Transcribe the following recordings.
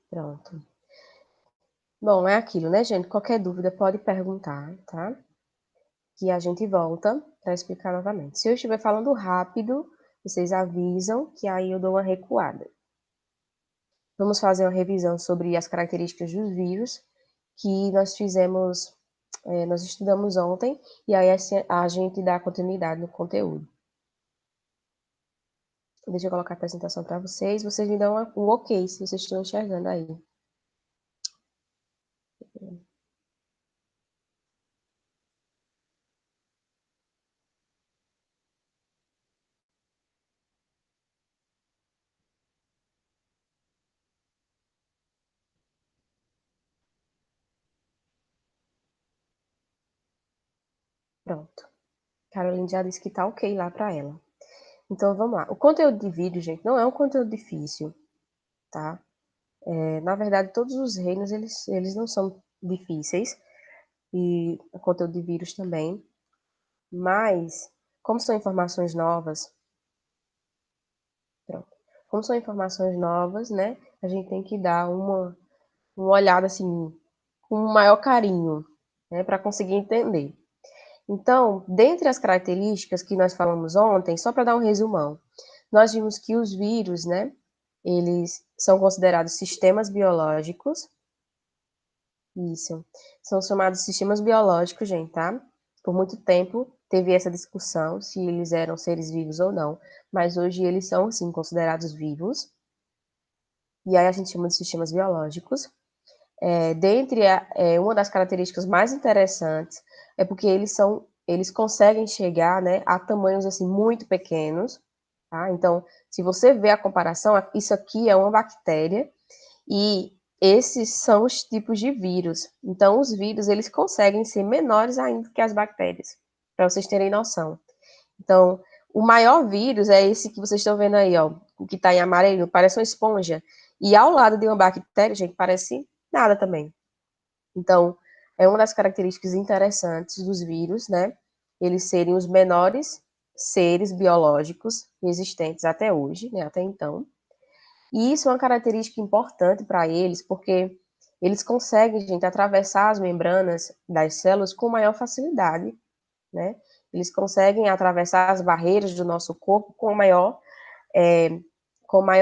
Pronto. Bom, é aquilo, né, gente? Qualquer dúvida pode perguntar, tá? Que a gente volta para explicar novamente. Se eu estiver falando rápido, vocês avisam que aí eu dou uma recuada. Vamos fazer uma revisão sobre as características dos vírus que nós fizemos, nós estudamos ontem, e aí a gente dá continuidade no conteúdo. Deixa eu colocar a apresentação para vocês. Vocês me dão um ok se vocês estão enxergando aí. Pronto. Caroline já disse que tá ok lá para ela. Então, vamos lá. O conteúdo de vídeo, gente, não é um conteúdo difícil, tá? Na verdade, todos os reinos, eles não são difíceis. E o conteúdo de vírus também. Mas, como são informações novas, pronto. Como são informações novas, né? A gente tem que dar uma olhada, assim, com maior carinho, né? Para conseguir entender. Então, dentre as características que nós falamos ontem, só para dar um resumão, nós vimos que os vírus, né, eles são considerados sistemas biológicos. Isso. São chamados sistemas biológicos, gente, tá? Por muito tempo teve essa discussão se eles eram seres vivos ou não, mas hoje eles são, sim, considerados vivos. E aí a gente chama de sistemas biológicos. Uma das características mais interessantes é porque eles conseguem chegar, né, a tamanhos assim muito pequenos, tá? Então, se você vê a comparação, isso aqui é uma bactéria e esses são os tipos de vírus. Então, os vírus eles conseguem ser menores ainda que as bactérias, para vocês terem noção. Então, o maior vírus é esse que vocês estão vendo aí, ó, o que está em amarelo, parece uma esponja. E ao lado de uma bactéria, gente, parece nada também. Então, é uma das características interessantes dos vírus, né? Eles serem os menores seres biológicos existentes até hoje, né? Até então. E isso é uma característica importante para eles, porque eles conseguem, gente, atravessar as membranas das células com maior facilidade, né? Eles conseguem atravessar as barreiras do nosso corpo com maior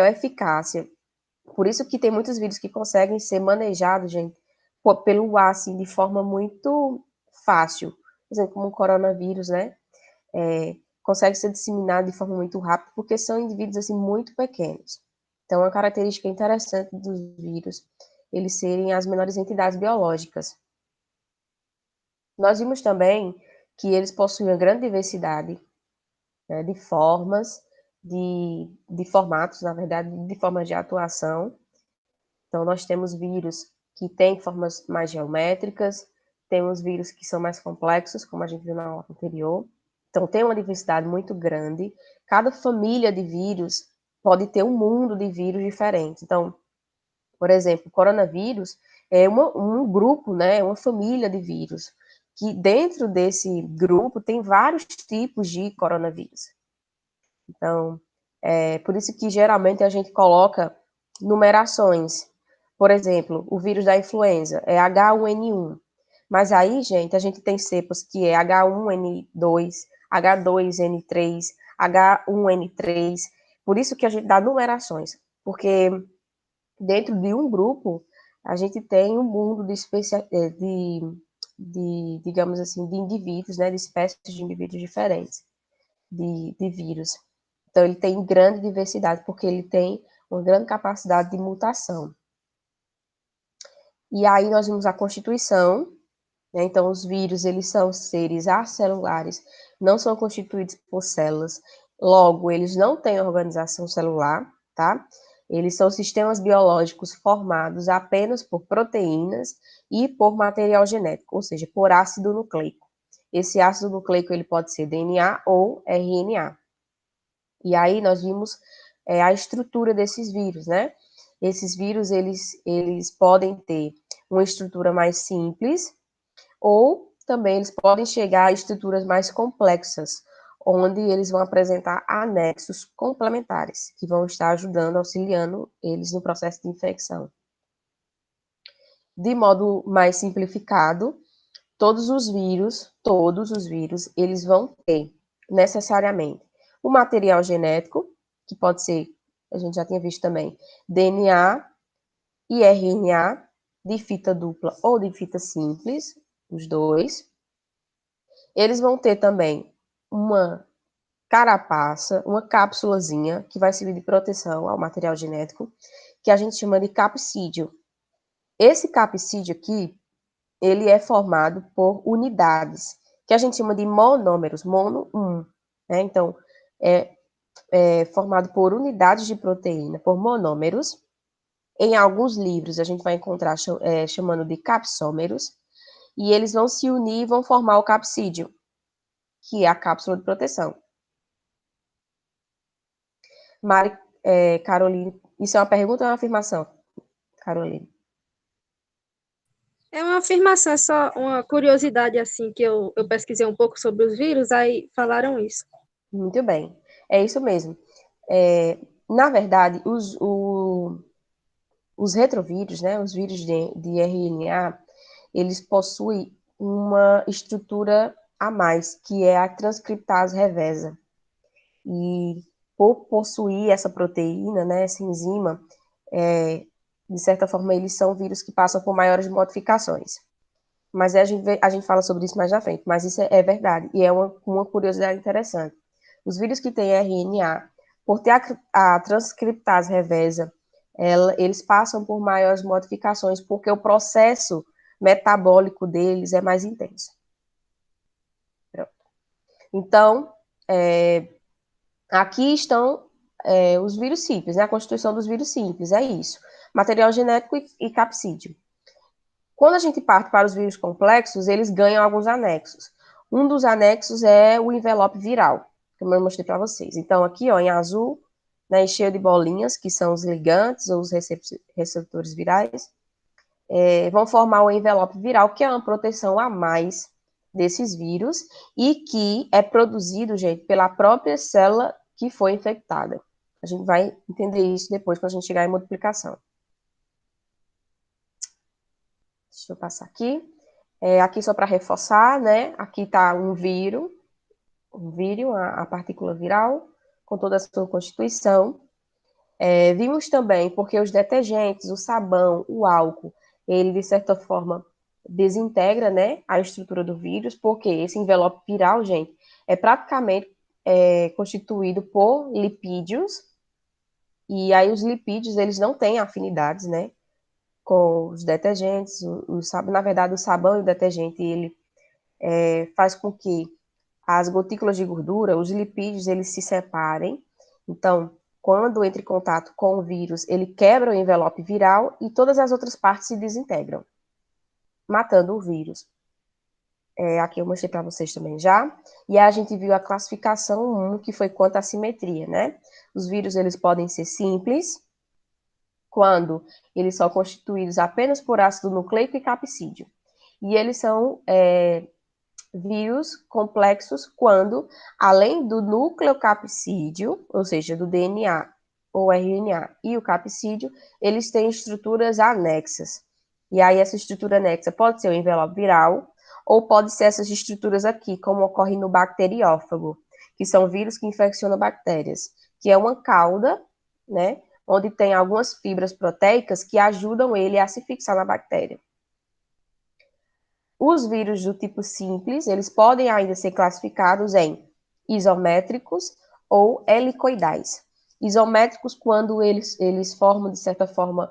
eficácia. Por isso que tem muitos vírus que conseguem ser manejados, gente, pelo ar, assim, de forma muito fácil. Por exemplo, como o coronavírus, né? Consegue ser disseminado de forma muito rápida, porque são indivíduos, assim, muito pequenos. Então, uma característica interessante dos vírus, eles serem as menores entidades biológicas. Nós vimos também que eles possuem uma grande diversidade, né, de formas, de formatos, na verdade, de formas de atuação. Então, nós temos vírus que têm formas mais geométricas, temos vírus que são mais complexos, como a gente viu na aula anterior. Então, tem uma diversidade muito grande. Cada família de vírus pode ter um mundo de vírus diferente. Então, por exemplo, o coronavírus é um grupo, né, uma família de vírus, que dentro desse grupo tem vários tipos de coronavírus. Então, por isso que geralmente a gente coloca numerações. Por exemplo, o vírus da influenza é H1N1. Mas aí, gente, a gente tem cepas que é H1N2, H2N3, H1N3. Por isso que a gente dá numerações. Porque dentro de um grupo, a gente tem um mundo digamos assim, de indivíduos, né, de espécies de indivíduos diferentes, de vírus. Então, ele tem grande diversidade, porque ele tem uma grande capacidade de mutação. E aí nós vimos a constituição, né? Então, os vírus, eles são seres acelulares, não são constituídos por células, logo, eles não têm organização celular, tá? Eles são sistemas biológicos formados apenas por proteínas e por material genético, ou seja, por ácido nucleico. Esse ácido nucleico ele pode ser DNA ou RNA. E aí nós vimos a estrutura desses vírus, né? Esses vírus, eles podem ter uma estrutura mais simples, ou também eles podem chegar a estruturas mais complexas, onde eles vão apresentar anexos complementares, que vão estar ajudando, auxiliando eles no processo de infecção. de modo mais simplificado, todos os vírus, eles vão ter necessariamente o material genético, que pode ser, a gente já tinha visto também, DNA e RNA, de fita dupla ou de fita simples, os dois. Eles vão ter também uma carapaça, uma cápsulazinha, que vai servir de proteção ao material genético, que a gente chama de capsídio. Esse capsídio aqui, ele é formado por unidades, que a gente chama de monômeros, mono 1, né? Então, é formado por unidades de proteína, por monômeros. Em alguns livros, a gente vai encontrar chamando de capsômeros, e eles vão se unir e vão formar o capsídio, que é a cápsula de proteção. Mari, Caroline, isso é uma pergunta ou é uma afirmação, Caroline? É uma afirmação, é só uma curiosidade assim que eu pesquisei um pouco sobre os vírus, aí falaram isso. Muito bem, é isso mesmo. Na verdade, os retrovírus, né, os vírus de RNA, eles possuem uma estrutura a mais, que é a transcriptase reversa. E por possuir essa proteína, né, essa enzima, de certa forma, eles são vírus que passam por maiores modificações. Mas a gente fala sobre isso mais na frente, mas isso é verdade, e é uma curiosidade interessante. Os vírus que têm RNA, por ter a transcriptase reversa, eles passam por maiores modificações, porque o processo metabólico deles é mais intenso. Pronto. Então, aqui estão os vírus simples, né? A constituição dos vírus simples, é isso. Material genético e capsídio. Quando a gente parte para os vírus complexos, eles ganham alguns anexos. Um dos anexos é o envelope viral, como eu mostrei para vocês. Então, aqui, ó, em azul, né, cheio de bolinhas, que são os ligantes ou os receptores virais, vão formar o envelope viral, que é uma proteção a mais desses vírus e que é produzido, gente, pela própria célula que foi infectada. A gente vai entender isso depois, quando a gente chegar em multiplicação. Deixa eu passar aqui. Aqui só para reforçar, né? Aqui está um vírus, a partícula viral, com toda a sua constituição. Vimos também porque os detergentes, o sabão, o álcool, ele, de certa forma, desintegra, né, a estrutura do vírus, porque esse envelope viral, gente, é praticamente constituído por lipídios, e aí os lipídios, eles não têm afinidades, né, com os detergentes, na verdade, o sabão e o detergente, ele faz com que as gotículas de gordura, os lipídios, eles se separem. Então, quando entra em contato com o vírus, ele quebra o envelope viral e todas as outras partes se desintegram, matando o vírus. Aqui eu mostrei para vocês também já. E a gente viu a classificação 1, que foi quanto à simetria, né? Os vírus, eles podem ser simples, quando eles são constituídos apenas por ácido nucleico e capsídio. E eles são vírus complexos quando, além do nucleocapsídeo, ou seja, do DNA ou RNA e o capsídeo, eles têm estruturas anexas. E aí essa estrutura anexa pode ser o envelope viral, ou pode ser essas estruturas aqui, como ocorre no bacteriófago, que são vírus que infeccionam bactérias, que é uma cauda, né, onde tem algumas fibras proteicas que ajudam ele a se fixar na bactéria. Os vírus do tipo simples, eles podem ainda ser classificados em isométricos ou helicoidais. Isométricos quando eles formam, de certa forma,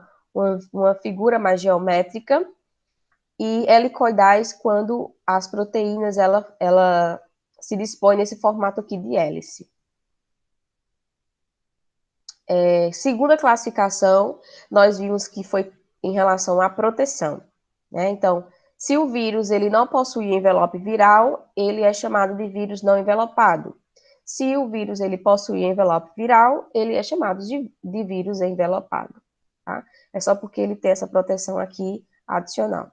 uma figura mais geométrica, e helicoidais quando as proteínas ela se dispõe nesse formato aqui de hélice. Segunda classificação, nós vimos que foi em relação à proteção, né? Então, se o vírus ele não possui envelope viral, ele é chamado de vírus não envelopado. Se o vírus ele possui envelope viral, ele é chamado de vírus envelopado. Tá? É só porque ele tem essa proteção aqui adicional.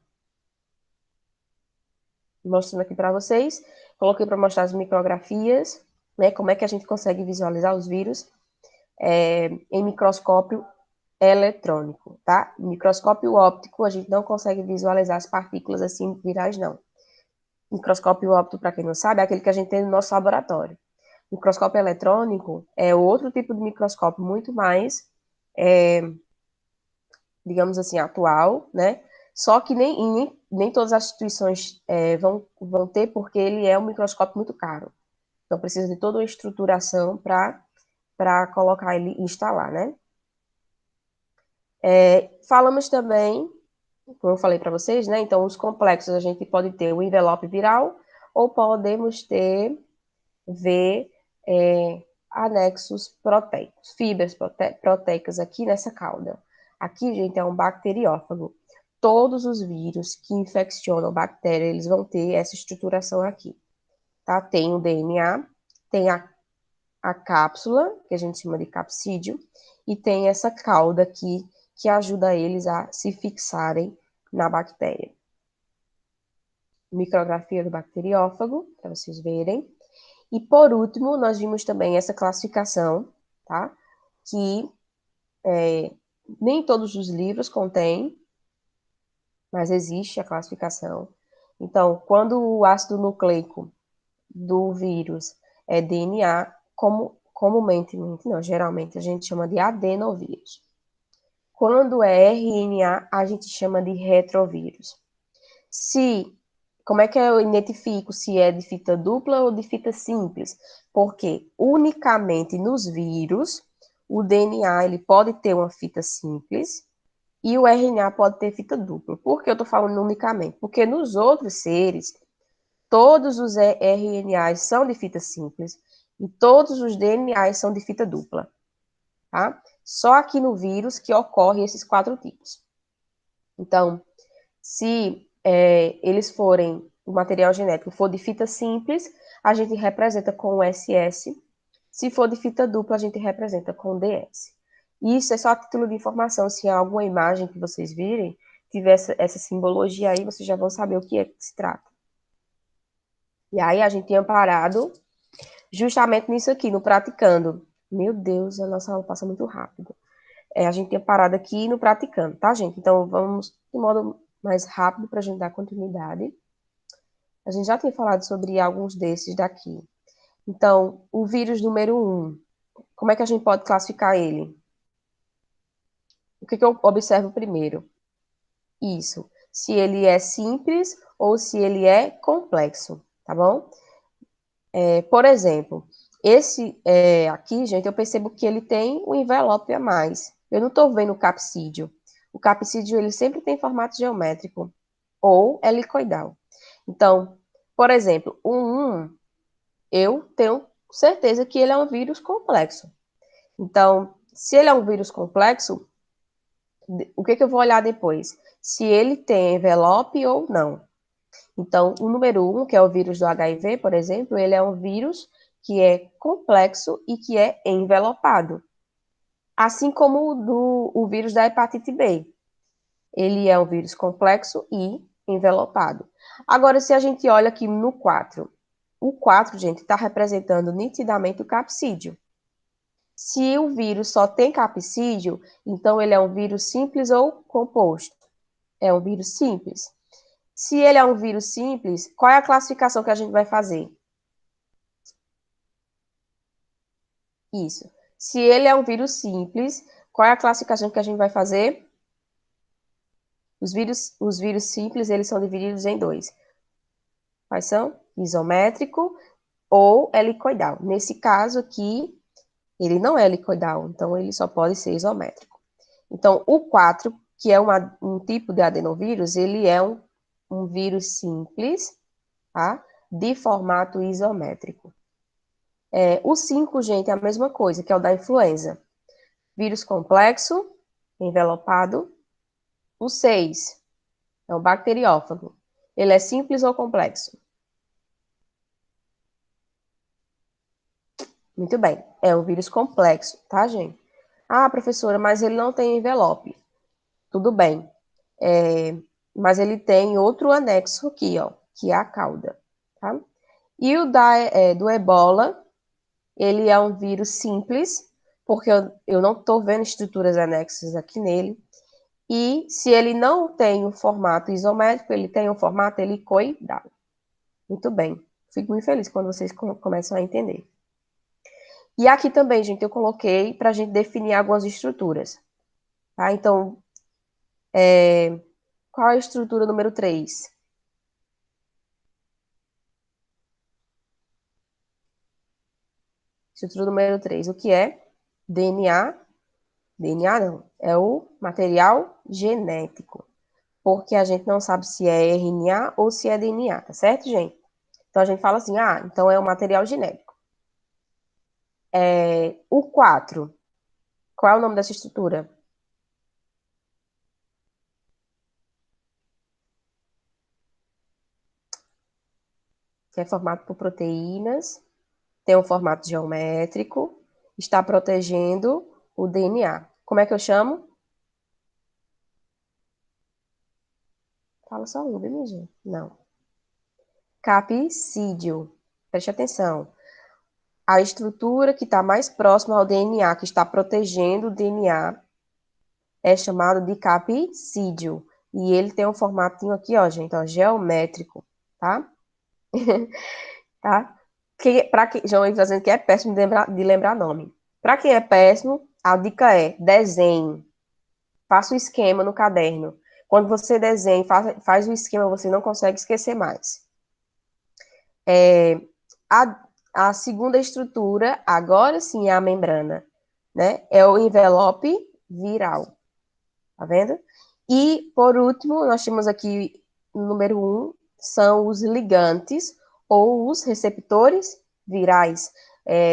Mostrando aqui para vocês, coloquei para mostrar as micrografias, né? Como é que a gente consegue visualizar os vírus em microscópio eletrônico, tá? Microscópio óptico, a gente não consegue visualizar as partículas assim virais, não. Microscópio óptico, para quem não sabe, é aquele que a gente tem no nosso laboratório. Microscópio eletrônico é outro tipo de microscópio muito mais, digamos assim, atual, né? Só que nem todas as instituições vão ter, porque ele é um microscópio muito caro. Então, precisa de toda uma estruturação para colocar ele e instalar, né? Falamos também, como eu falei para vocês, né? Então, os complexos, a gente pode ter o envelope viral ou podemos ver anexos proteicos, fibras proteicas aqui nessa cauda. Aqui, gente, é um bacteriófago. Todos os vírus que infeccionam bactéria, eles vão ter essa estruturação aqui, tá? Tem o DNA, tem a cápsula, que a gente chama de capsídio, e tem essa cauda aqui, que ajuda eles a se fixarem na bactéria. Micrografia do bacteriófago, para vocês verem. E por último, nós vimos também essa classificação, tá? Que nem todos os livros contêm, mas existe a classificação. Então, quando o ácido nucleico do vírus é DNA, comumente, não, geralmente a gente chama de adenovírus. Quando é RNA, a gente chama de retrovírus. Como é que eu identifico se é de fita dupla ou de fita simples? Porque unicamente nos vírus, o DNA ele pode ter uma fita simples e o RNA pode ter fita dupla. Por que eu estou falando unicamente? Porque nos outros seres, todos os RNAs são de fita simples e todos os DNAs são de fita dupla, tá? Só aqui no vírus que ocorrem esses 4 tipos. Então, se eles forem, o material genético for de fita simples, a gente representa com o SS. Se for de fita dupla, a gente representa com DS. Isso é só a título de informação. Se há alguma imagem que vocês virem, tiver essa simbologia aí, vocês já vão saber o que é que se trata. E aí a gente tinha parado justamente nisso aqui, no praticando. Meu Deus, a nossa aula passa muito rápido. A gente tinha parado aqui no praticando, tá, gente? Então, vamos de modo mais rápido para a gente dar continuidade. A gente já tinha falado sobre alguns desses daqui. Então, o vírus número 1, como é que a gente pode classificar ele? O que eu observo primeiro? Isso, se ele é simples ou se ele é complexo, tá bom? Por exemplo, esse aqui, gente, eu percebo que ele tem um envelope a mais. Eu não estou vendo o capsídio. O capsídio, ele sempre tem formato geométrico ou helicoidal. Então, por exemplo, o 1, eu tenho certeza que ele é um vírus complexo. Então, se ele é um vírus complexo, o que eu vou olhar depois? Se ele tem envelope ou não. Então, o número 1, que é o vírus do HIV, por exemplo, ele é um vírus que é complexo e que é envelopado. Assim como o vírus da hepatite B. Ele é um vírus complexo e envelopado. Agora, se a gente olha aqui no 4, o 4, gente, está representando nitidamente o capsídio. Se o vírus só tem capsídio, então ele é um vírus simples ou composto? É um vírus simples. Se ele é um vírus simples, qual é a classificação que a gente vai fazer? Isso. Se ele é um vírus simples, qual é a classificação que a gente vai fazer? Os vírus simples, eles são divididos em 2. Quais são? Isométrico ou helicoidal. Nesse caso aqui, ele não é helicoidal, então ele só pode ser isométrico. Então, o 4, que é um tipo de adenovírus, ele é um vírus simples, tá? De formato isométrico. O 5, gente, é a mesma coisa, que é o da influenza. Vírus complexo, envelopado. O 6 é o bacteriófago. Ele é simples ou complexo? Muito bem, é um vírus complexo, tá, gente? Ah, professora, mas ele não tem envelope. Tudo bem. Mas ele tem outro anexo aqui, ó, que é a cauda, tá? E o do ebola, ele é um vírus simples, porque eu não estou vendo estruturas anexas aqui nele. E se ele não tem um formato isométrico, ele tem um formato helicoidal. Muito bem. Fico muito feliz quando vocês começam a entender. E aqui também, gente, eu coloquei para a gente definir algumas estruturas. Tá? Então, qual é a estrutura número 3? Estrutura número 3, o que é? DNA. DNA não, é o material genético. Porque a gente não sabe se é RNA ou se é DNA, tá certo, gente? Então a gente fala assim, então é o material genético. O 4, qual é o nome dessa estrutura? Que é formado por proteínas, tem um formato geométrico, está protegendo o DNA. Como é que eu chamo? Fala só um, minha gente. Não. Capsídeo. Preste atenção. A estrutura que está mais próxima ao DNA, que está protegendo o DNA, é chamado de capsídeo. E ele tem um formatinho aqui, ó, gente, ó, geométrico, tá? Tá? Para quem, João está dizendo que é péssimo de lembrar nome. Para quem é péssimo, a dica é desenhe. Faça o esquema no caderno. Quando você desenha, faz o esquema, você não consegue esquecer mais. A segunda estrutura, agora sim, é a membrana, né? É o envelope viral. Tá vendo? E, por último, nós temos aqui, número 1, são os ligantes ou os receptores virais.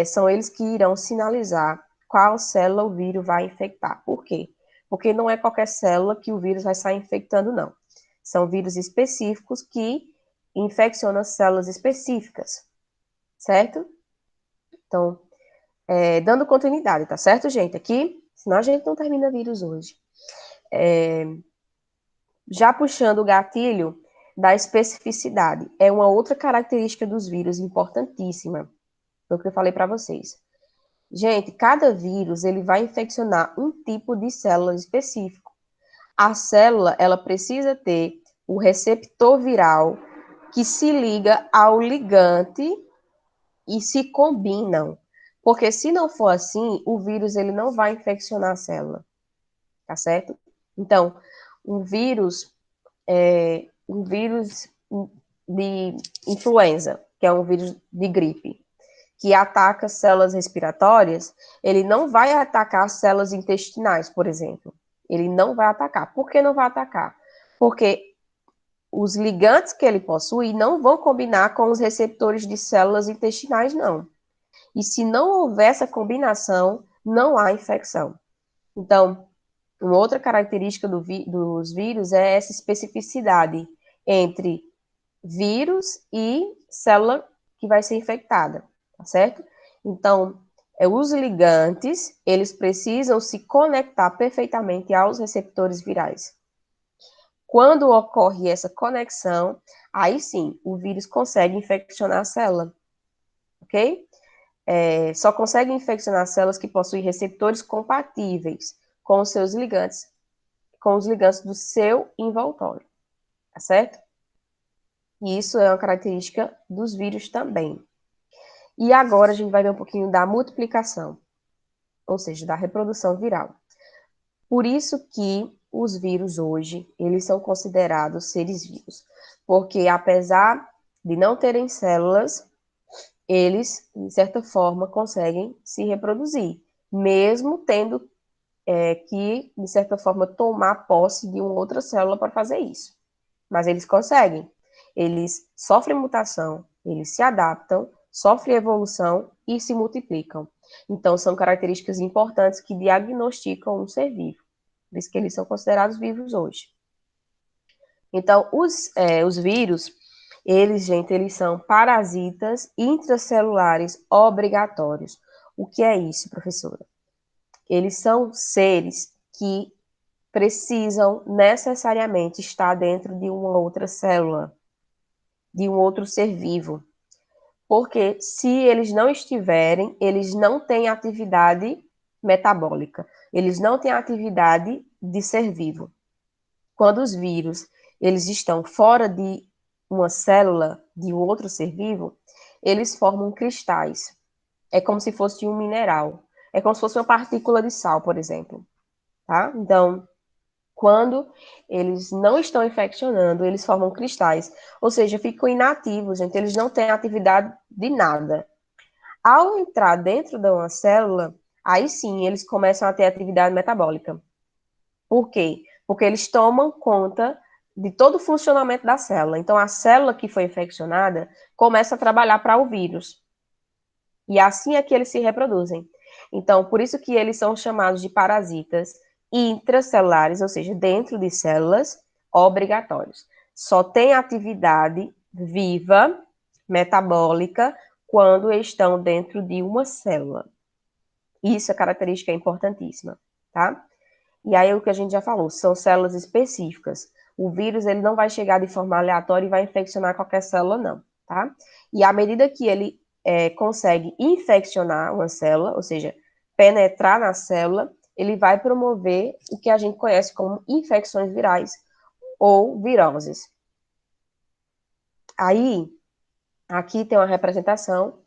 São eles que irão sinalizar qual célula o vírus vai infectar. Por quê? Porque não é qualquer célula que o vírus vai sair infectando, não. São vírus específicos que infeccionam células específicas, certo? Então, dando continuidade, tá certo, gente? Aqui, senão a gente não termina vírus hoje. Já puxando o gatilho da especificidade, é uma outra característica dos vírus importantíssima, foi o que eu falei para vocês. Gente, cada vírus ele vai infeccionar um tipo de célula específico. A célula ela precisa ter o receptor viral que se liga ao ligante e se combinam. Porque se não for assim, o vírus ele não vai infeccionar a célula, tá certo? Então, um vírus um vírus de influenza, que é um vírus de gripe, que ataca células respiratórias, ele não vai atacar células intestinais, por exemplo. Ele não vai atacar. Por que não vai atacar? Porque os ligantes que ele possui não vão combinar com os receptores de células intestinais, não. E se não houver essa combinação, não há infecção. Então, uma outra característica dos vírus é essa especificidade entre vírus e célula que vai ser infectada, tá certo? Então, os ligantes, eles precisam se conectar perfeitamente aos receptores virais. Quando ocorre essa conexão, aí sim, o vírus consegue infeccionar a célula, ok? Só consegue infeccionar células que possuem receptores compatíveis com os seus ligantes, com os ligantes do seu envoltório, tá certo? E isso é uma característica dos vírus também. E agora a gente vai ver um pouquinho da multiplicação, ou seja, da reprodução viral. Por isso que os vírus hoje, eles são considerados seres vivos, porque apesar de não terem células, eles, de certa forma, conseguem se reproduzir, mesmo tendo que, de certa forma, tomar posse de uma outra célula para fazer isso. Mas eles conseguem. Eles sofrem mutação, eles se adaptam, sofrem evolução e se multiplicam. Então, são características importantes que diagnosticam um ser vivo. Por isso que eles são considerados vivos hoje. Então, os vírus, eles são parasitas intracelulares obrigatórios. O que é isso, professora? Eles são seres que precisam necessariamente estar dentro de uma outra célula, de um outro ser vivo. Porque se eles não estiverem, eles não têm atividade metabólica. Eles não têm a atividade de ser vivo. Quando os vírus, eles estão fora de uma célula de outro ser vivo, eles formam cristais. É como se fosse um mineral. É como se fosse uma partícula de sal, por exemplo. Tá? Então, quando eles não estão infeccionando, eles formam cristais. Ou seja, ficam inativos, gente. Eles não têm atividade de nada. Ao entrar dentro de uma célula, aí sim eles começam a ter atividade metabólica. Por quê? Porque eles tomam conta de todo o funcionamento da célula. Então, a célula que foi infeccionada começa a trabalhar para o vírus. E assim é que eles se reproduzem. Então, por isso que eles são chamados de parasitas intracelulares, ou seja, dentro de células, obrigatórios. Só tem atividade viva, metabólica, quando estão dentro de uma célula. Isso é característica importantíssima, tá? E aí o que a gente já falou, são células específicas. O vírus, ele não vai chegar de forma aleatória e vai infeccionar qualquer célula, não, tá? E à medida que ele consegue infeccionar uma célula, ou seja, penetrar na célula, ele vai promover o que a gente conhece como infecções virais ou viroses. Aí, aqui tem uma representação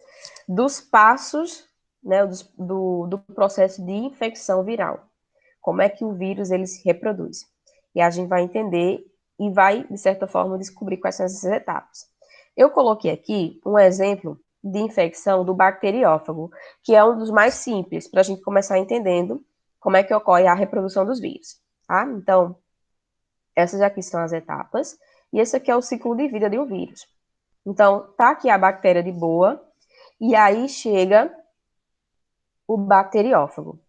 dos passos, né, do processo de infecção viral. Como é que o vírus ele se reproduz. E a gente vai entender e vai, de certa forma, descobrir quais são essas etapas. Eu coloquei aqui um exemplo de infecção do bacteriófago, que é um dos mais simples, para a gente começar entendendo como é que ocorre a reprodução dos vírus. Tá? Então, essas aqui são as etapas, e esse aqui é o ciclo de vida de um vírus. Então, tá aqui a bactéria de boa, e aí chega o bacteriófago.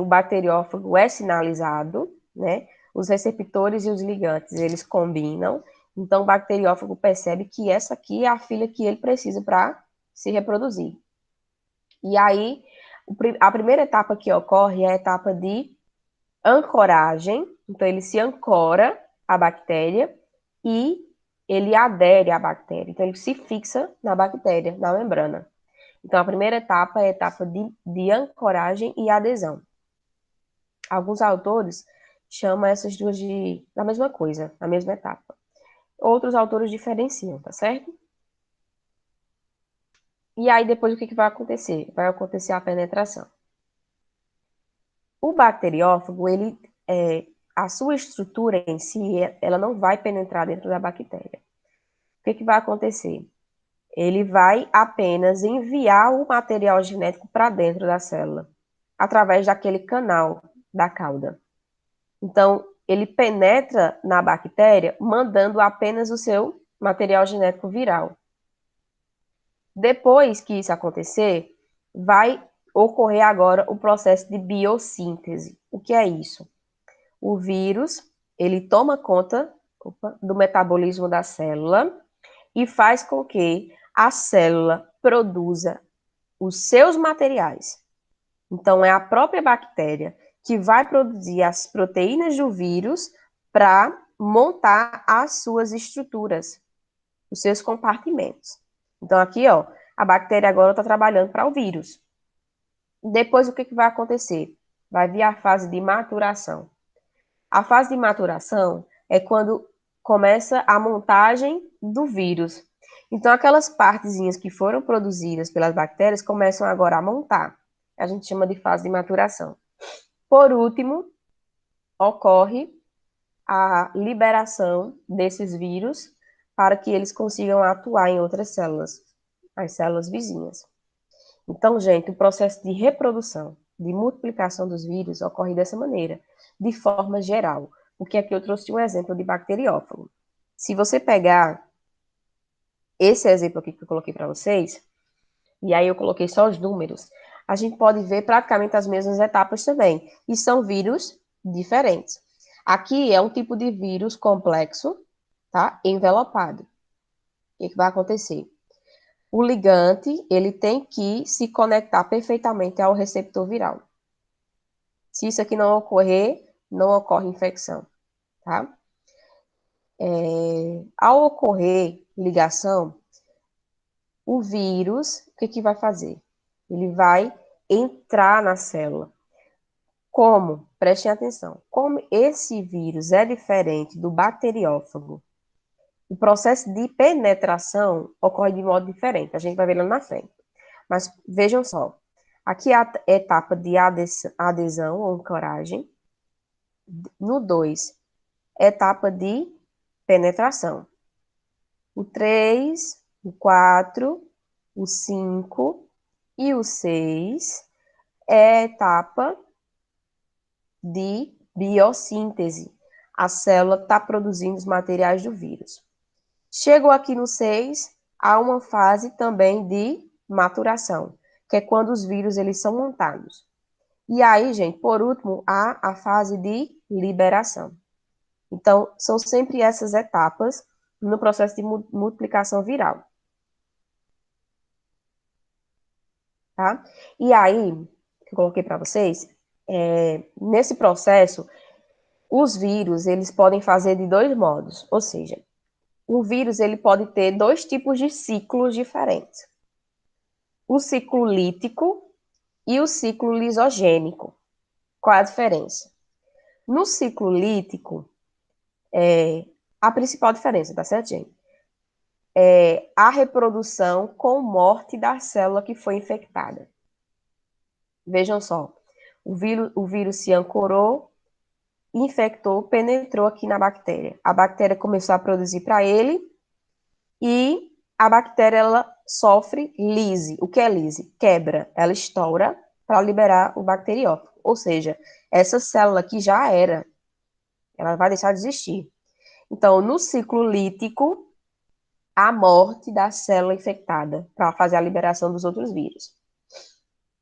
O bacteriófago é sinalizado, né? Os receptores e os ligantes, eles combinam. Então, o bacteriófago percebe que essa aqui é a filha que ele precisa para se reproduzir. E aí, a primeira etapa que ocorre é a etapa de ancoragem. Então, ele se ancora à bactéria e ele adere à bactéria. Então, ele se fixa na bactéria, na membrana. Então, a primeira etapa é a etapa de ancoragem e adesão. Alguns autores chamam essas duas da mesma coisa, a mesma etapa. Outros autores diferenciam, tá certo? E aí, depois, o que vai acontecer? Vai acontecer a penetração. O bacteriófago, a sua estrutura em si, ela não vai penetrar dentro da bactéria. O que vai acontecer? Ele vai apenas enviar o material genético para dentro da célula, através daquele canal da cauda. Então, ele penetra na bactéria, mandando apenas o seu material genético viral. Depois que isso acontecer, vai ocorrer agora o processo de biossíntese. O que é isso? O vírus, ele toma conta do metabolismo da célula e faz com que a célula produza os seus materiais. Então, é a própria bactéria que vai produzir as proteínas do vírus para montar as suas estruturas, os seus compartimentos. Então, aqui, ó, a bactéria agora está trabalhando para o vírus. Depois, o que vai acontecer? Vai vir a fase de maturação. A fase de maturação é quando começa a montagem do vírus. Então, aquelas partezinhas que foram produzidas pelas bactérias começam agora a montar. A gente chama de fase de maturação. Por último, ocorre a liberação desses vírus para que eles consigam atuar em outras células, as células vizinhas. Então, gente, o processo de reprodução, de multiplicação dos vírus ocorre dessa maneira, de forma geral. Porque aqui eu trouxe um exemplo de bacteriófago. Se você pegar esse exemplo aqui que eu coloquei para vocês, e aí eu coloquei só os números, a gente pode ver praticamente as mesmas etapas também. E são vírus diferentes. Aqui é um tipo de vírus complexo, tá? Envelopado. O que vai acontecer? O ligante, ele tem que se conectar perfeitamente ao receptor viral. Se isso aqui não ocorrer, não ocorre infecção, tá? Ao ocorrer ligação, o vírus, o que vai fazer? Ele vai entrar na célula. Como? Prestem atenção. Como esse vírus é diferente do bacteriófago, o processo de penetração ocorre de modo diferente. A gente vai ver lá na frente. Mas vejam só. Aqui é a etapa de adesão ou ancoragem. No 2, etapa de penetração. O 3, o 4, o 5 e o 6 é a etapa de biossíntese. A célula está produzindo os materiais do vírus. Chegou aqui no 6, há uma fase também de maturação, que é quando os vírus eles são montados. E aí, gente, por último, há a fase de liberação. Então, são sempre essas etapas no processo de multiplicação viral. Tá? E aí, que eu coloquei para vocês, nesse processo, os vírus, eles podem fazer de dois modos, ou seja, o vírus, ele pode ter dois tipos de ciclos diferentes. O ciclo lítico e o ciclo lisogênico. Qual é a diferença? No ciclo lítico, a principal diferença, tá certo, gente? É a reprodução com morte da célula que foi infectada. Vejam só, o vírus se ancorou, infectou, penetrou aqui na bactéria. A bactéria começou a produzir para ele e a bactéria ela sofre lise. O que é lise? Quebra, ela estoura para liberar o bacteriófago. Ou seja, essa célula que já era, ela vai deixar de existir. Então, no ciclo lítico, a morte da célula infectada para fazer a liberação dos outros vírus.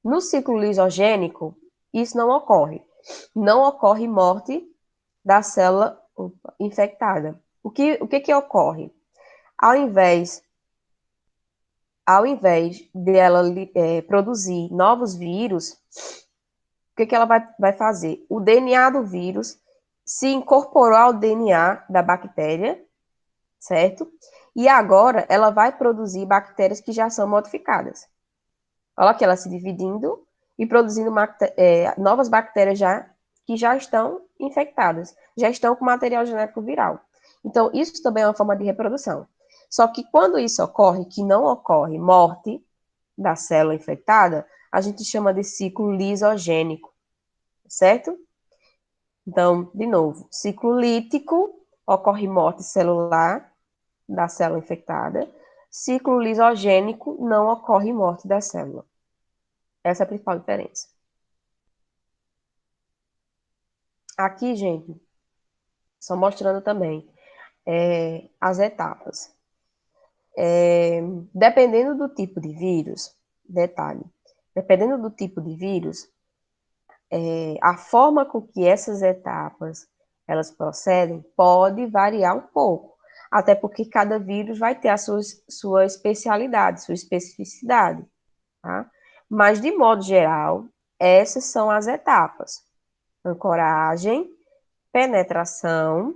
No ciclo lisogênico, isso não ocorre. Não ocorre morte da célula infectada. O que ocorre? Ao invés de ela produzir novos vírus, o que ela vai fazer? O DNA do vírus se incorporou ao DNA da bactéria, certo? E agora ela vai produzir bactérias que já são modificadas. Olha aqui ela se dividindo e produzindo novas bactérias que já estão infectadas, já estão com material genético viral. Então, isso também é uma forma de reprodução. Só que quando isso ocorre, que não ocorre morte da célula infectada, a gente chama de ciclo lisogênico, certo? Então, de novo, ciclo lítico, ocorre morte celular da célula infectada. Ciclo lisogênico, não ocorre morte da célula. Essa é a principal diferença. Aqui, gente, só mostrando também as etapas. Dependendo do tipo de vírus, detalhe, dependendo do tipo de vírus, a forma com que essas etapas elas procedem pode variar um pouco, até porque cada vírus vai ter a sua especialidade, sua especificidade, tá? Mas, de modo geral, essas são as etapas: ancoragem, penetração,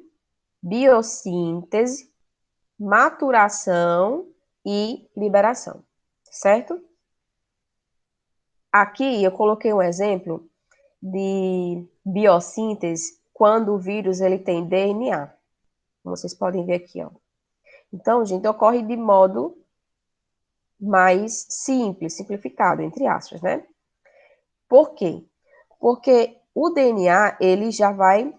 biossíntese, maturação e liberação, certo? Aqui eu coloquei um exemplo de biossíntese quando o vírus ele tem DNA. Como vocês podem ver aqui, ó. Então, gente, ocorre de modo mais simples, simplificado, entre aspas, né? Por quê? Porque o DNA, ele já vai...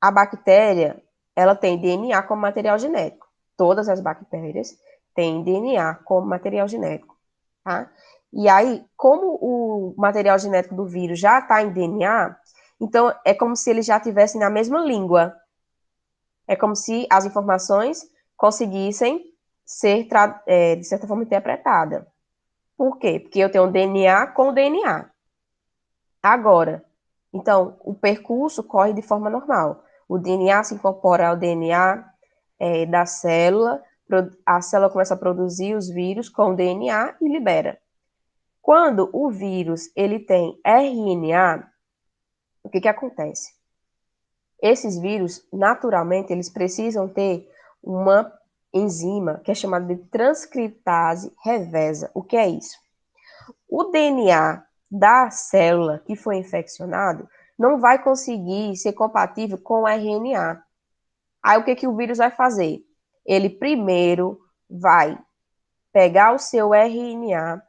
A bactéria, ela tem DNA como material genético. Todas as bactérias têm DNA como material genético, tá? E aí, como o material genético do vírus já está em DNA, então é como se eles já estivessem na mesma língua. É como se as informações conseguissem ser, de certa forma, interpretadas. Por quê? Porque eu tenho um DNA com DNA. Agora, então, o percurso corre de forma normal. O DNA se incorpora ao DNA da célula, a célula começa a produzir os vírus com o DNA e libera. Quando o vírus ele tem RNA, o que acontece? Esses vírus, naturalmente, eles precisam ter uma enzima que é chamada de transcriptase reversa. O que é isso? o DNA da célula que foi infeccionado não vai conseguir ser compatível com o RNA. Aí o que que o vírus vai fazer? Ele primeiro vai pegar o seu RNA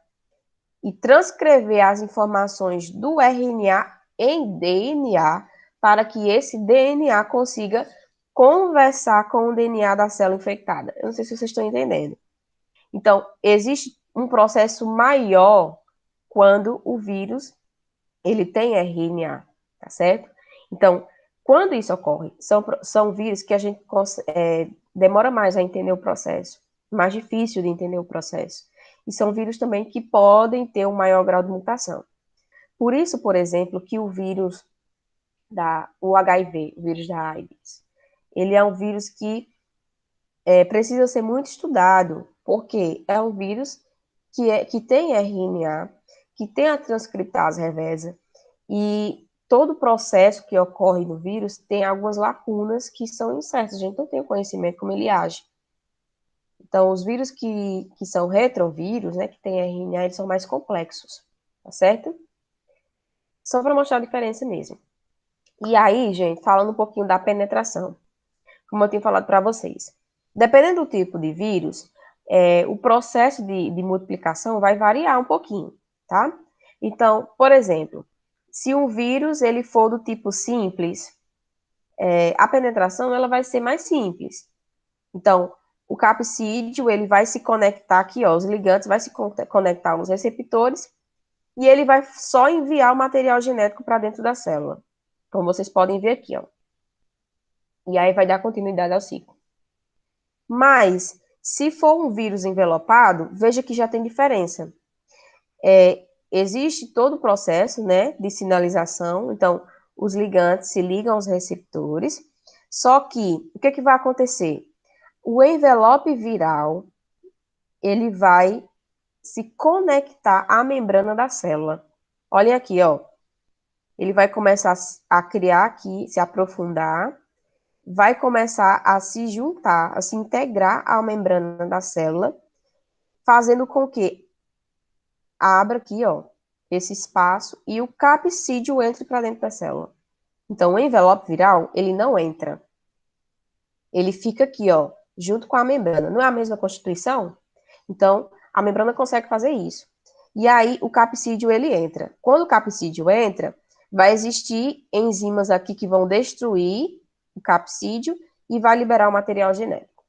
e transcrever as informações do RNA em DNA para que esse DNA consiga conversar com o DNA da célula infectada. Eu não sei se vocês estão entendendo. Então, existe um processo maior quando o vírus ele tem RNA, tá certo? Então, quando isso ocorre, são vírus que a gente demora mais a entender o processo, mais difícil de entender o processo. E são vírus também que podem ter um maior grau de mutação. Por isso, por exemplo, que o HIV, o vírus da AIDS, ele é um vírus que precisa ser muito estudado, porque é um vírus que tem RNA, que tem a transcriptase reversa, e todo o processo que ocorre no vírus tem algumas lacunas que são incertas, a gente não tem o conhecimento como ele age. Então, os vírus que são retrovírus, né, que tem RNA, eles são mais complexos, tá certo? Só para mostrar a diferença mesmo. E aí, gente, falando um pouquinho da penetração, como eu tinha falado para vocês. Dependendo do tipo de vírus, o processo de multiplicação vai variar um pouquinho, tá? Então, por exemplo, se um vírus ele for do tipo simples, a penetração ela vai ser mais simples. Então, o capsídeo ele vai se conectar aqui, ó, os ligantes vai se conectar aos receptores e ele vai só enviar o material genético para dentro da célula. Como vocês podem ver aqui, ó. E aí vai dar continuidade ao ciclo. Mas, se for um vírus envelopado, veja que já tem diferença. Existe todo o processo, né, de sinalização, então, os ligantes se ligam aos receptores, só que, o que vai acontecer? O envelope viral, ele vai se conectar à membrana da célula. Olha aqui, ó. Ele vai começar a criar aqui, se aprofundar, vai começar a se juntar, a se integrar à membrana da célula, fazendo com que abra aqui, ó, esse espaço e o capsídeo entre para dentro da célula. Então, o envelope viral, ele não entra. Ele fica aqui, ó, junto com a membrana. Não é a mesma constituição? Então, a membrana consegue fazer isso. E aí, o capsídeo, ele entra. Quando o capsídeo entra, vai existir enzimas aqui que vão destruir o capsídeo e vai liberar o material genético.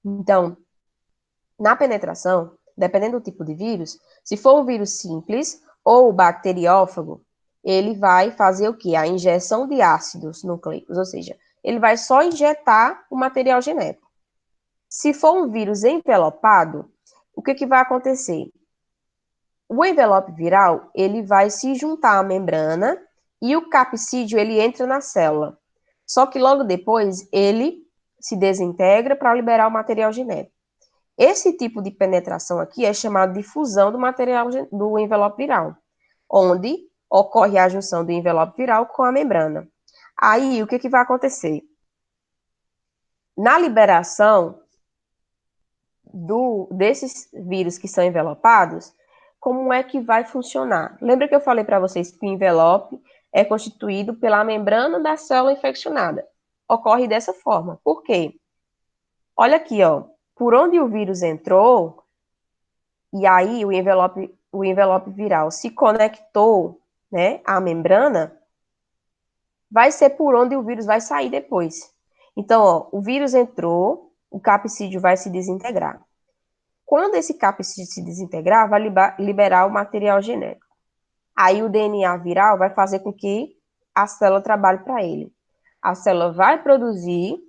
Então, na penetração, dependendo do tipo de vírus, se for um vírus simples ou bacteriófago, ele vai fazer o quê? A injeção de ácidos nucleicos, ou seja, ele vai só injetar o material genético. Se for um vírus envelopado, o que vai acontecer? O envelope viral, ele vai se juntar à membrana e o capsídeo, ele entra na célula. Só que logo depois, ele se desintegra para liberar o material genético. Esse tipo de penetração aqui é chamado de fusão do material do envelope viral, onde ocorre a junção do envelope viral com a membrana. Aí, o que vai acontecer? Na liberação desses vírus que são envelopados, como é que vai funcionar? Lembra que eu falei para vocês que o envelope é constituído pela membrana da célula infeccionada? Ocorre dessa forma. Por quê? Olha aqui, ó. Por onde o vírus entrou, e aí o envelope viral se conectou, né, à membrana, vai ser por onde o vírus vai sair depois. Então, ó, o vírus entrou, o capsídeo vai se desintegrar. Quando esse capsídeo se desintegrar, vai liberar o material genético. Aí o DNA viral vai fazer com que a célula trabalhe para ele. A célula vai produzir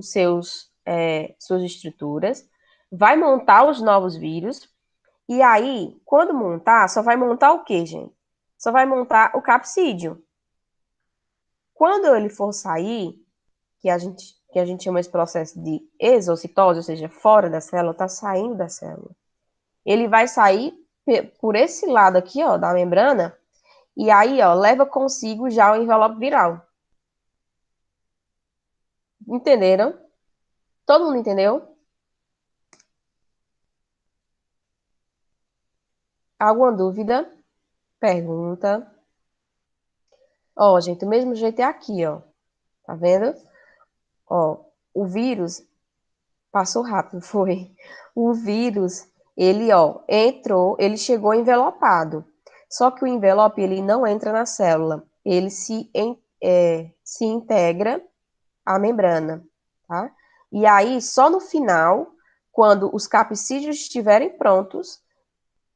suas estruturas, vai montar os novos vírus, e aí, quando montar, só vai montar o quê, gente? Só vai montar o capsídeo. Quando ele for sair, que a gente chama esse processo de exocitose, ou seja, fora da célula, está saindo da célula. Ele vai sair por esse lado aqui, ó, da membrana, e aí, ó, leva consigo já o envelope viral. Entenderam? Todo mundo entendeu? Alguma dúvida? Pergunta. Ó, gente, o mesmo jeito é aqui, ó. Tá vendo? Ó, o vírus passou rápido, foi. O vírus, ele, ó, entrou, ele chegou envelopado. Só que o envelope, ele não entra na célula. Ele se integra à membrana, tá? E aí, só no final, quando os capsídeos estiverem prontos,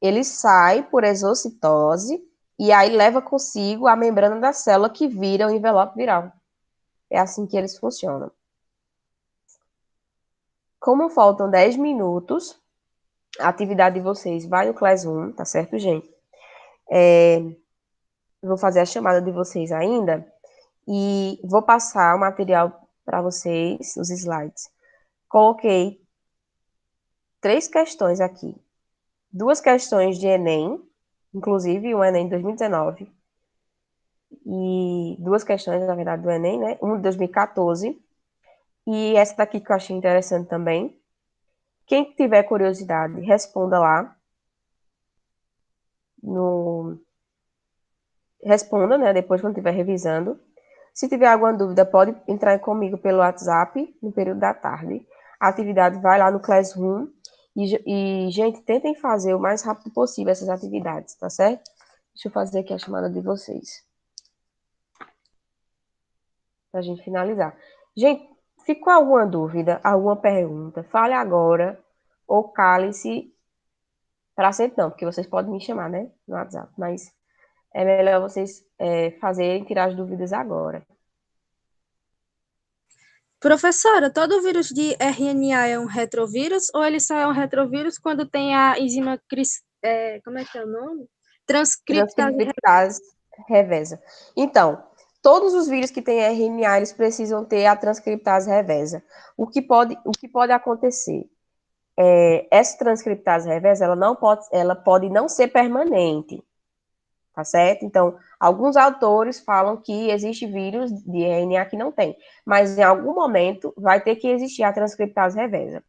ele sai por exocitose e aí leva consigo a membrana da célula que vira o envelope viral. É assim que eles funcionam. Como faltam 10 minutos, a atividade de vocês vai no Classroom, tá certo, gente? Vou fazer a chamada de vocês ainda e vou passar o material para vocês, os slides. Coloquei 3 questões aqui. 2 questões de Enem, inclusive o Enem 2019, e 2 questões, na verdade, do Enem, né? Uma de 2014, e essa daqui que eu achei interessante também. Quem tiver curiosidade, responda lá. Responda, né? Depois, quando estiver revisando. Se tiver alguma dúvida, pode entrar comigo pelo WhatsApp no período da tarde. A atividade vai lá no Classroom. Gente, tentem fazer o mais rápido possível essas atividades, tá certo? Deixa eu fazer aqui a chamada de vocês. Pra gente finalizar. Gente, ficou alguma dúvida, alguma pergunta? Fale agora ou cale-se para sempre não, porque vocês podem me chamar, né, no WhatsApp, mas é melhor vocês fazerem, tirar as dúvidas agora. Professora, todo vírus de RNA é um retrovírus ou ele só é um retrovírus quando tem a enzima, como é que é o nome? Transcriptase. Transcriptase reversa. Então, todos os vírus que têm RNA, eles precisam ter a transcriptase reversa. O que pode acontecer? Essa transcriptase reversa, ela pode não ser permanente, tá certo? Então, alguns autores falam que existe vírus de RNA que não tem, mas em algum momento vai ter que existir a transcriptase reversa.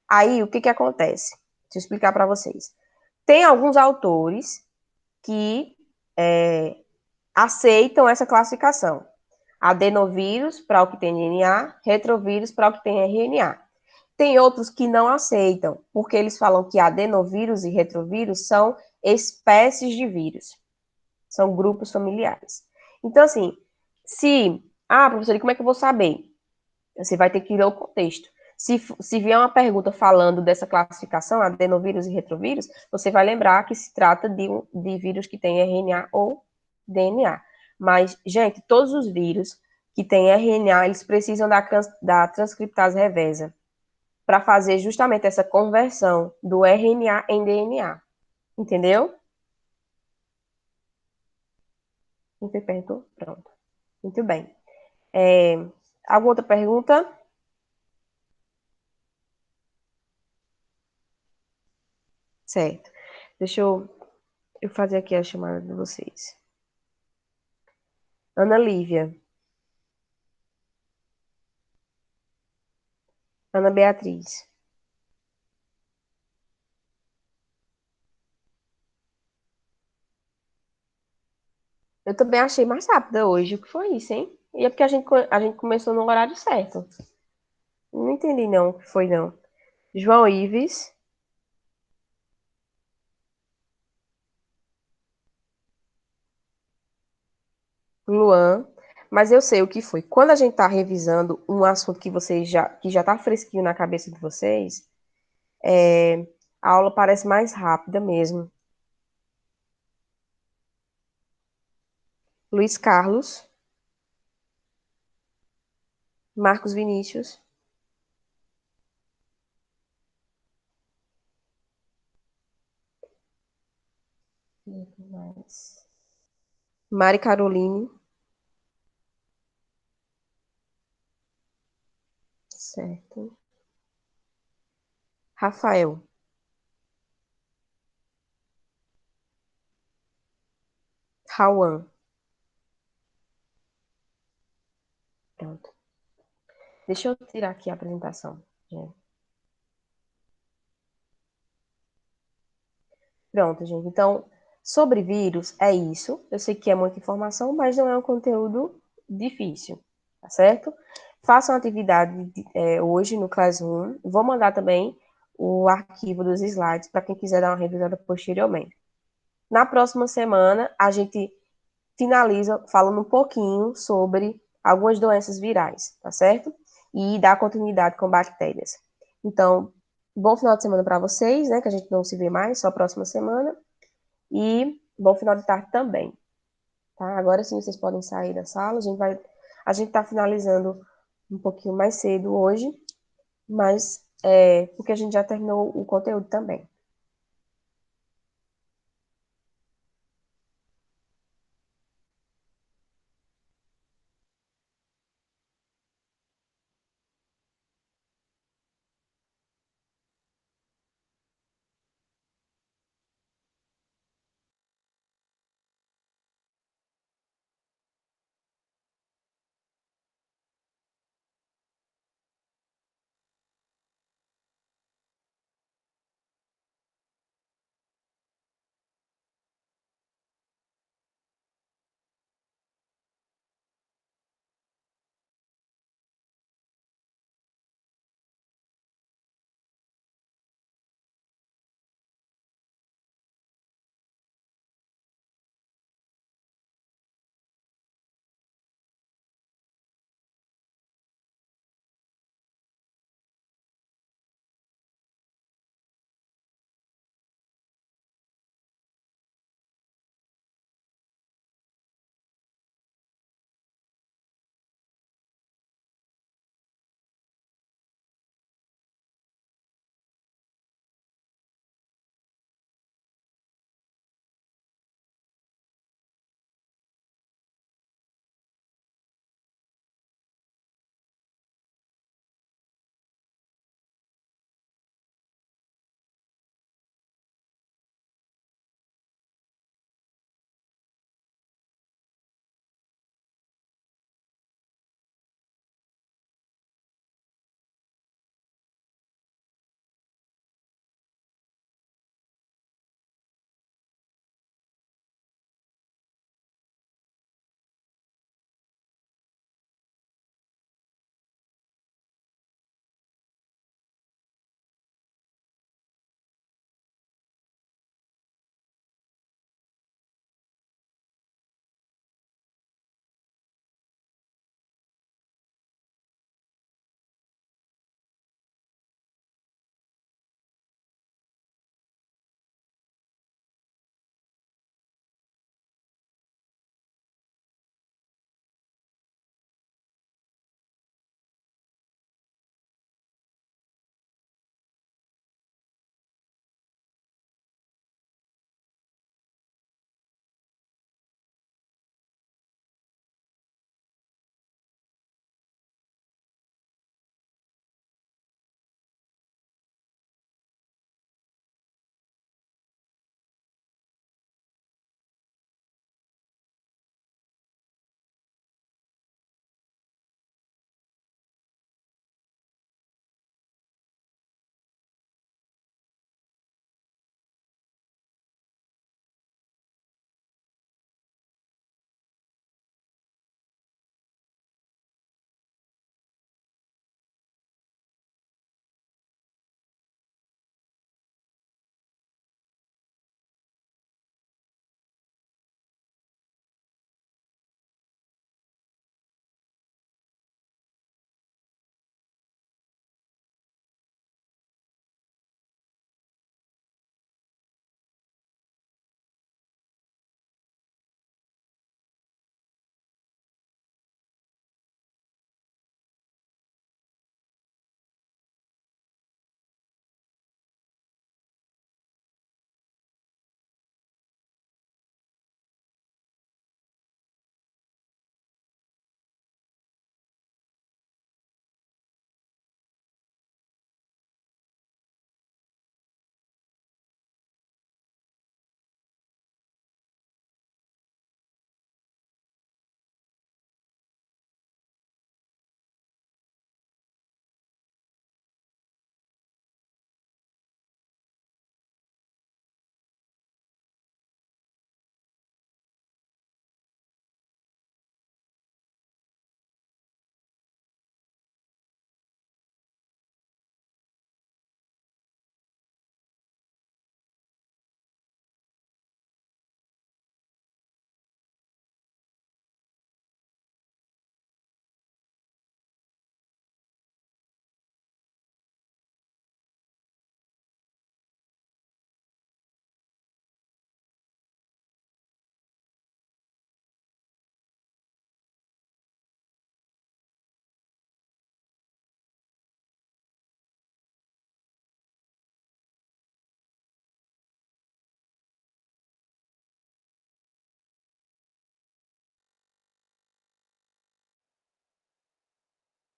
Aí, o que acontece? Deixa eu explicar para vocês. Tem alguns autores que aceitam essa classificação. Adenovírus para o que tem DNA, retrovírus para o que tem RNA. Tem outros que não aceitam, porque eles falam que adenovírus e retrovírus são espécies de vírus, são grupos familiares. Então, assim, professor, como é que eu vou saber? Você vai ter que ler o contexto. Se vier uma pergunta falando dessa classificação, adenovírus e retrovírus, você vai lembrar que se trata de vírus que tem RNA ou DNA. Mas, gente, todos os vírus que têm RNA, eles precisam da transcriptase reversa para fazer justamente essa conversão do RNA em DNA. Entendeu? Você perguntou? Pronto. Muito bem. Alguma outra pergunta? Certo. Deixa eu fazer aqui a chamada de vocês. Ana Lívia. Ana Beatriz. Eu também achei mais rápida hoje. O que foi isso, hein? E é porque a gente começou no horário certo. Não entendi, não, o que foi, não. João Ives. Luan. Mas eu sei o que foi. Quando a gente tá revisando um assunto que já tá fresquinho na cabeça de vocês, a aula parece mais rápida mesmo. Luiz Carlos. Marcos Vinícius. Mari Caroline. Certo. Rafael. Rauan. Pronto. Deixa eu tirar aqui a apresentação. Pronto, gente. Então, sobre vírus, é isso. Eu sei que é muita informação, mas não é um conteúdo difícil, tá certo? Façam atividade hoje no Classroom. Vou mandar também o arquivo dos slides para quem quiser dar uma revisada posteriormente. Na próxima semana, a gente finaliza falando um pouquinho sobre algumas doenças virais, tá certo? E dá continuidade com bactérias. Então, bom final de semana para vocês, né? Que a gente não se vê mais, só a próxima semana. E bom final de tarde também, tá? Agora sim vocês podem sair da sala. A gente tá finalizando um pouquinho mais cedo hoje, mas porque a gente já terminou o conteúdo também.